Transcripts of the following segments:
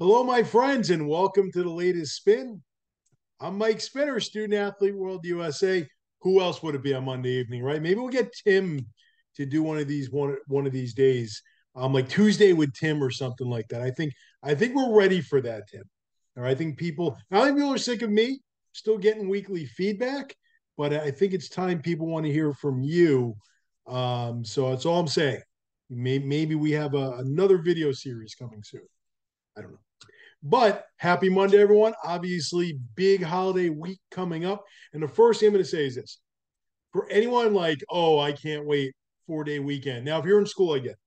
Hello, my friends, and welcome to the latest spin. I'm Mike Spinner, student athlete, World USA. Who else would it be on Monday evening, right? Maybe we'll get Tim to do one of these days, like Tuesday with Tim or something like that. I think we're ready for that, Tim. All right, I think people are sick of me still getting weekly feedback, but I think it's time people want to hear from you. So that's all I'm saying. Maybe we have another video series coming soon. I don't know. But happy Monday, everyone. Obviously, big holiday week coming up. And the first thing I'm going to say is this for anyone like, oh, I can't wait 4 day weekend. Now, if you're in school, I get it.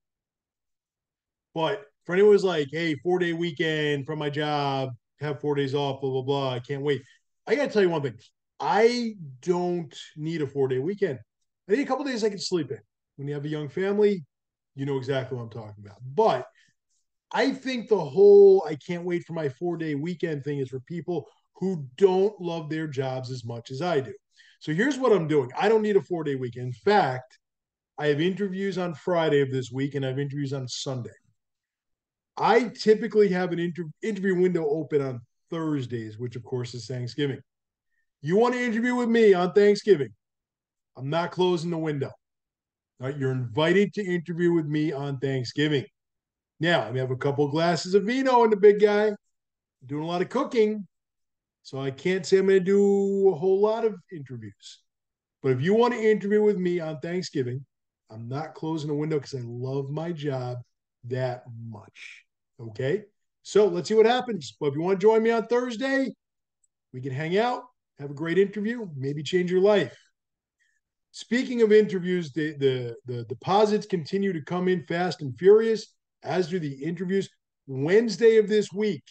But for anyone who's like, hey, 4 day weekend from my job, have 4 days off, blah, blah, blah, I can't wait. I got to tell you one thing. I don't need a 4 day weekend. I need a couple days I can sleep in. When you have a young family, you know exactly what I'm talking about. But I think the whole I can't wait for my 4 day weekend thing is for people who don't love their jobs as much as I do. So here's what I'm doing. I don't need a 4 day weekend. In fact, I have interviews on Friday of this week and I have interviews on Sunday. I typically have an interview window open on Thursdays, which of course is Thanksgiving. You want to interview with me on Thanksgiving? I'm not closing the window. All right, you're invited to interview with me on Thanksgiving. Now, I have a couple of glasses of vino in the big guy, doing a lot of cooking. So I can't say I'm going to do a whole lot of interviews. But if you want to interview with me on Thanksgiving, I'm not closing the window because I love my job that much. Okay. So let's see what happens. But if you want to join me on Thursday, we can hang out, have a great interview, maybe change your life. Speaking of interviews, the deposits continue to come in fast and furious, as do the interviews. Wednesday of this week,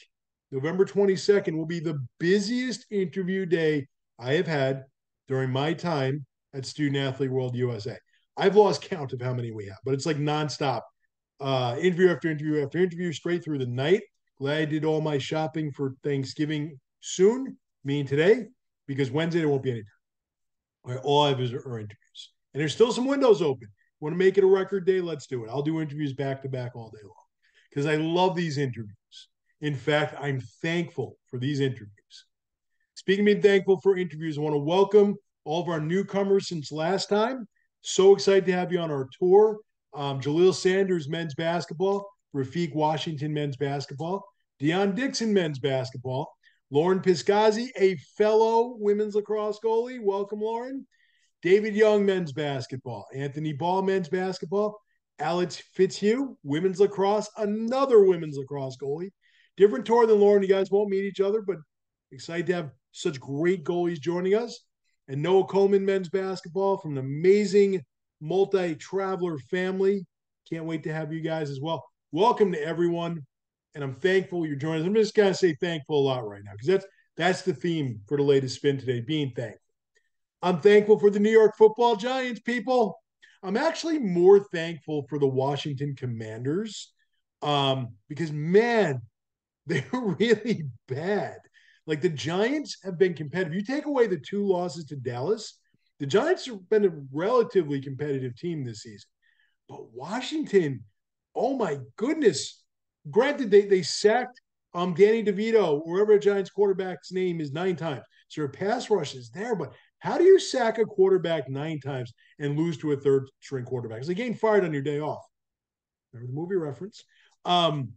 November 22nd, will be the busiest interview day I have had during my time at Student Athlete World USA. I've lost count of how many we have, but it's like nonstop. Interview after interview after interview, straight through the night. Glad I did all my shopping for Thanksgiving soon, meaning today, because Wednesday there won't be any. All I have are interviews. And there's still some windows open. Want to make it a record day? Let's do it. I'll do interviews back to back all day long because I love these interviews. In fact, I'm thankful for these interviews. Speaking of being thankful for interviews, I want to welcome all of our newcomers since last time. So excited to have you on our tour. Jaleel Sanders, men's basketball. Rafiq Washington, men's basketball. Deion Dixon, men's basketball. Lauren Piscazzi, a fellow women's lacrosse goalie. Welcome, Lauren. David Young, men's basketball. Anthony Ball, men's basketball. Alex Fitzhugh, women's lacrosse. Another women's lacrosse goalie. Different tour than Lauren. You guys won't meet each other, but excited to have such great goalies joining us. And Noah Coleman, men's basketball, from an amazing multi-traveler family. Can't wait to have you guys as well. Welcome to everyone. And I'm thankful you're joining us. I'm just going to say thankful a lot right now because that's the theme for the latest spin today, being thankful. I'm thankful for the New York Football Giants, people. I'm actually more thankful for the Washington Commanders because, man, they're really bad. Like the Giants have been competitive. You take away the two losses to Dallas, the Giants have been a relatively competitive team this season. But Washington, oh my goodness. Granted, they sacked Danny DeVito, wherever a Giants quarterback's name is, 9 times. So their pass rush is there, but how do you sack a quarterback 9 times and lose to a third string quarterback? It's like getting fired on your day off. Remember the movie reference? Um,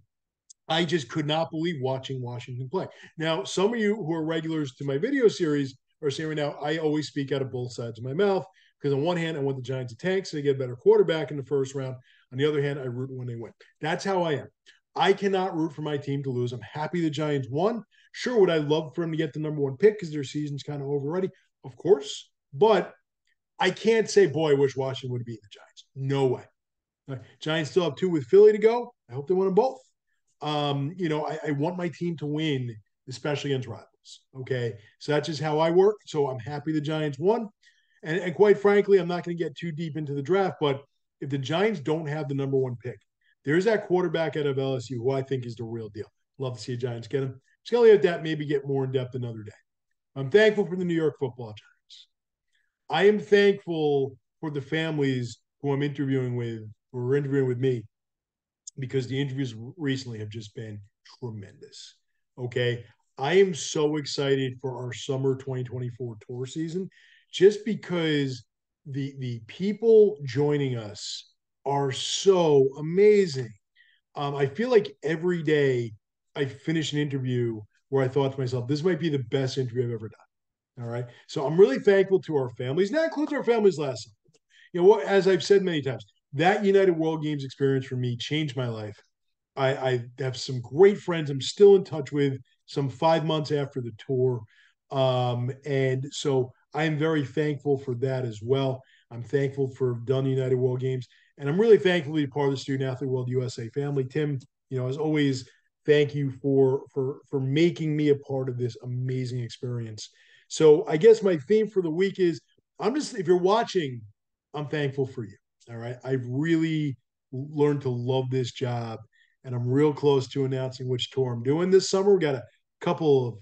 I just could not believe watching Washington play. Now, some of you who are regulars to my video series are saying right now, I always speak out of both sides of my mouth because on one hand, I want the Giants to tank so they get a better quarterback in the first round. On the other hand, I root when they win. That's how I am. I cannot root for my team to lose. I'm happy the Giants won. Sure, would I love for them to get the number one pick because their season's kind of over already? Of course. But I can't say, boy, I wish Washington would have beaten the Giants. No way. Giants still have 2 with Philly to go. I hope they win them both. I want my team to win, especially against rivals. Okay. So that's just how I work. So I'm happy the Giants won. And quite frankly, I'm not going to get too deep into the draft, but if the Giants don't have the number one pick, there's that quarterback out of LSU who I think is the real deal. Love to see the Giants get him. Skelly at that, maybe get more in depth another day. I'm thankful for the New York Football Giants. I am thankful for the families who I'm interviewing with, who are interviewing with me, because the interviews recently have just been tremendous. Okay. I am so excited for our summer 2024 tour season just because the people joining us are so amazing. I feel like every day I finish an interview where I thought to myself, this might be the best interview I've ever done. All right. So I'm really thankful to our families. And that includes our families last summer. You know what, as I've said many times, that United World Games experience for me changed my life. I have some great friends I'm still in touch with some 5 months after the tour. And so I'm very thankful for that as well. I'm thankful for done the United World Games. And I'm really thankful to be part of the Student Athlete World USA family. Tim, as always, thank you for making me a part of this amazing experience. So I guess my theme for the week is if you're watching, I'm thankful for you. All right. I've really learned to love this job, and I'm real close to announcing which tour I'm doing this summer. We got a couple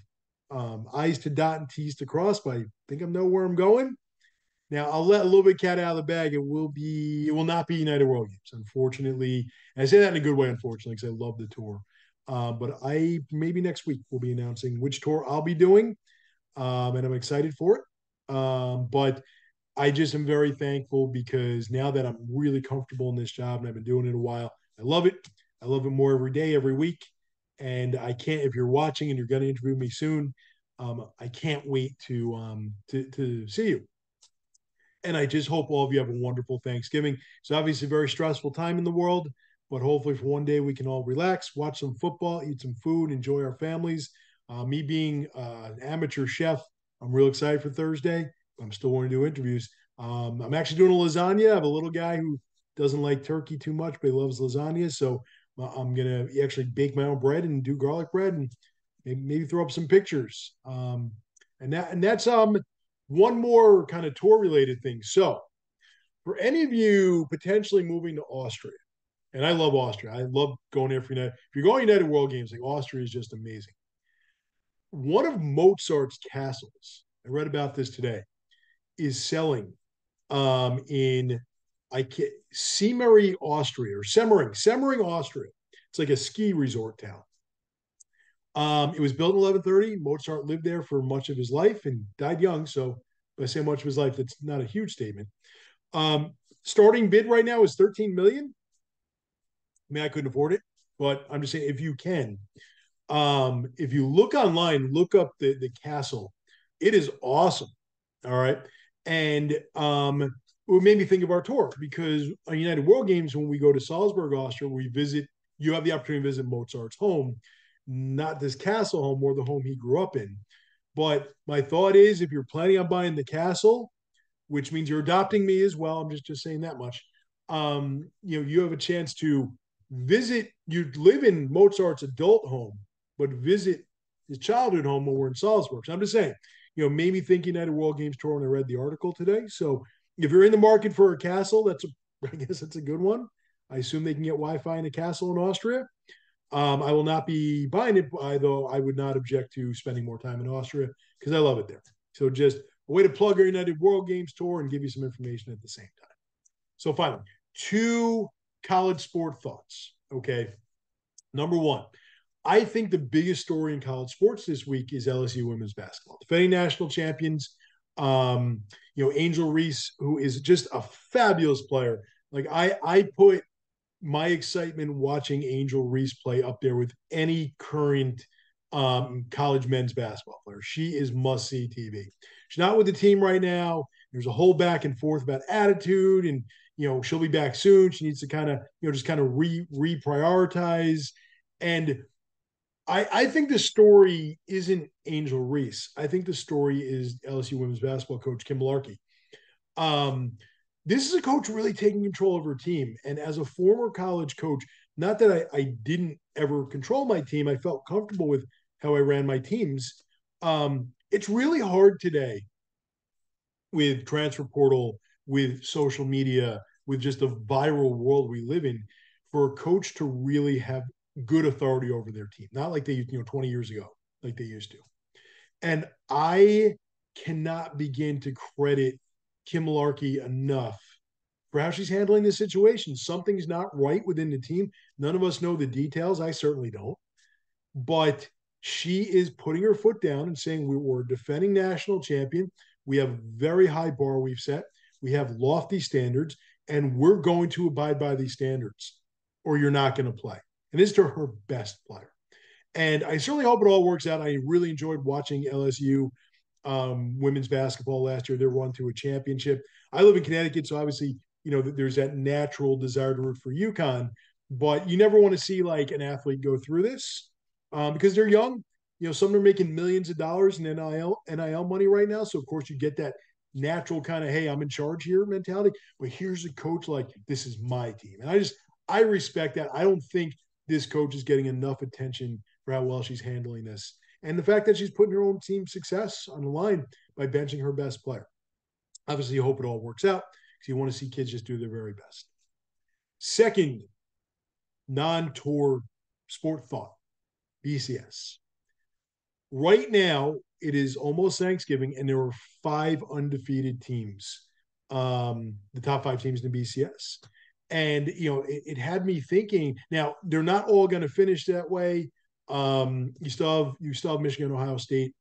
of I's to dot and T's to cross, but I think I know where I'm going. Now I'll let a little bit cat out of the bag. It will not be United World Games, unfortunately. And I say that in a good way, unfortunately, because I love the tour. But I maybe next week we'll be announcing which tour I'll be doing, and I'm excited for it. But I just am very thankful because now that I'm really comfortable in this job and I've been doing it a while, I love it. I love it more every day, every week. And I can't, if you're watching and you're going to interview me soon, I can't wait to see you. And I just hope all of you have a wonderful Thanksgiving. It's obviously a very stressful time in the world, but hopefully for one day we can all relax, watch some football, eat some food, enjoy our families. Me being an amateur chef, I'm real excited for Thursday. I'm still wanting to do interviews. I'm actually doing a lasagna. I have a little guy who doesn't like turkey too much, but he loves lasagna. So I'm going to actually bake my own bread and do garlic bread and maybe throw up some pictures. And that's one more kind of tour related thing. So, for any of you potentially moving to Austria, and I love Austria, I love going there for United. If you're going United World Games, like Austria is just amazing. One of Mozart's castles, I read about this today, is selling in Semmering, Austria, or Semmering, Austria. It's like a ski resort town. It was built in 1130. Mozart lived there for much of his life and died young. So, if I say much of his life, that's not a huge statement. Starting bid right now is 13 million. I mean, I couldn't afford it, but I'm just saying if you can, if you look online, look up the castle. It is awesome. All right, and it made me think of our tour because on United World Games, when we go to Salzburg, Austria, we visit. You have the opportunity to visit Mozart's home, not this castle home or the home he grew up in. But my thought is, if you're planning on buying the castle, which means you're adopting me as well, I'm just saying that much. You have a chance to visit. You live in Mozart's adult home, but visit his childhood home when we're in Salzburg. So I'm just saying, made me think United World Games tour when I read the article today. So if you're in the market for a castle, I guess that's a good one. I assume they can get Wi-Fi in a castle in Austria. I will not be buying it, though I would not object to spending more time in Austria because I love it there. So just a way to plug our United World Games tour and give you some information at the same time. So finally, 2 college sport thoughts. Okay. Number one, I think the biggest story in college sports this week is LSU women's basketball. Defending national champions, Angel Reese, who is just a fabulous player. Like I put my excitement watching Angel Reese play up there with any current college men's basketball player. She is must see TV. She's not with the team right now. There's a whole back and forth about attitude, and she'll be back soon. She needs to kind of just kind of reprioritize. And I think the story isn't Angel Reese. I think the story is LSU women's basketball coach Kim Mullarkey. Um, this is a coach really taking control of her team. And as a former college coach, not that I didn't ever control my team, I felt comfortable with how I ran my teams. It's really hard today with transfer portal, with social media, with just the viral world we live in, for a coach to really have good authority over their team, not like they 20 years ago, like they used to. And I cannot begin to credit Kim Mullarkey enough for how she's handling this situation. Something's not right within the team. None of us know the details. I certainly don't. but she is putting her foot down and saying we're defending national champion. We have a very high bar we've set. We have lofty standards, and we're going to abide by these standards, or you're not going to play. And this is to her best player. And I certainly hope it all works out. I really enjoyed watching LSU women's basketball last year. They run to a championship. I live in Connecticut, so obviously, there's that natural desire to root for UConn, but you never want to see like an athlete go through this because they're young. Some are making millions of dollars in NIL money right now. So of course you get that natural kind of, hey, I'm in charge here mentality. But here's a coach like, this is my team. And I respect that. I don't think this coach is getting enough attention for how well she's handling this. And the fact that she's putting her own team success on the line by benching her best player. Obviously, you hope it all works out because you want to see kids just do their very best. Second, non-tour sport thought, BCS. Right now, it is almost Thanksgiving, and there are 5 undefeated teams, the top 5 teams in the BCS. And, it had me thinking, now, they're not all going to finish that way. You still have Michigan, Ohio State.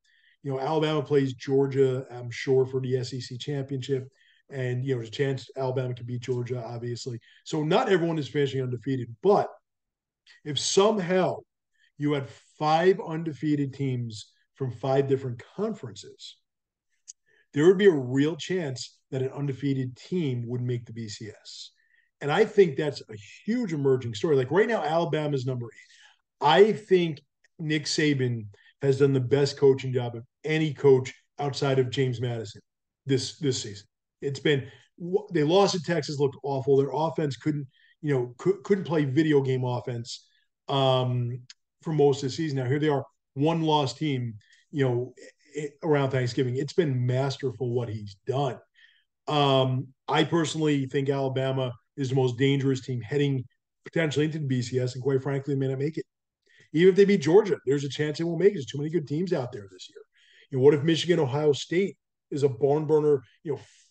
Alabama plays Georgia, I'm sure, for the SEC championship. And, there's a chance Alabama can beat Georgia, obviously. So not everyone is finishing undefeated. But if somehow you had 5 undefeated teams from 5 different conferences, there would be a real chance that an undefeated team would make the BCS. And I think that's a huge emerging story. Like right now, Alabama's number 8. I think Nick Saban has done the best coaching job of any coach outside of James Madison this season. It's been they lost to Texas, looked awful. Their offense couldn't play video game offense for most of the season. Now here they are, one loss team. Around Thanksgiving, it's been masterful what he's done. I personally think Alabama is the most dangerous team heading potentially into the BCS, and quite frankly, they may not make it. Even if they beat Georgia, there's a chance they won't make it. There's too many good teams out there this year. What if Michigan, Ohio State is a barn burner,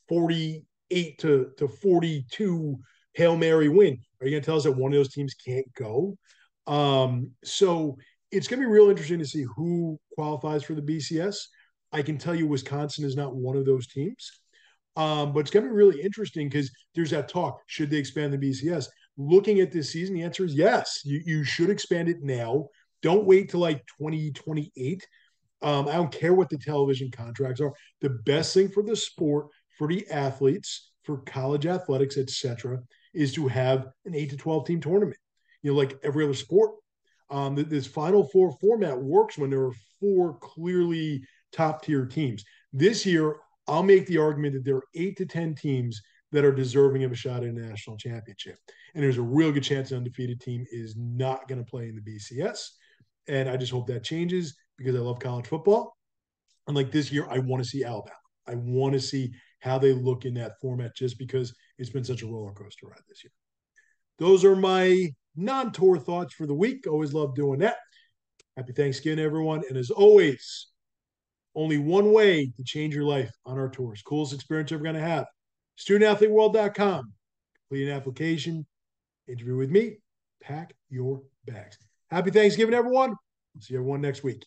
48 to 42 Hail Mary win? Are you going to tell us that one of those teams can't go? So it's going to be real interesting to see who qualifies for the BCS. I can tell you Wisconsin is not one of those teams. But it's going to be really interesting because there's that talk. Should they expand the BCS? Looking at this season, the answer is yes. You should expand it now. Don't wait till like 2028. I don't care what the television contracts are. The best thing for the sport, for the athletes, for college athletics, etc., is to have an 8 to 12 team tournament. Like every other sport. This Final Four format works when there are 4 clearly top tier teams. This year, I'll make the argument that there are 8 to 10 teams that are deserving of a shot at a national championship. And there's a real good chance an undefeated team is not going to play in the BCS. And I just hope that changes because I love college football. And like this year, I want to see Alabama. I want to see how they look in that format just because it's been such a roller coaster ride this year. Those are my non-tour thoughts for the week. Always love doing that. Happy Thanksgiving, everyone. And as always, only one way to change your life on our tours. Coolest experience you're ever going to have. StudentAthleteWorld.com. Complete an application. Interview with me. Pack your bags. Happy Thanksgiving, everyone. See everyone next week.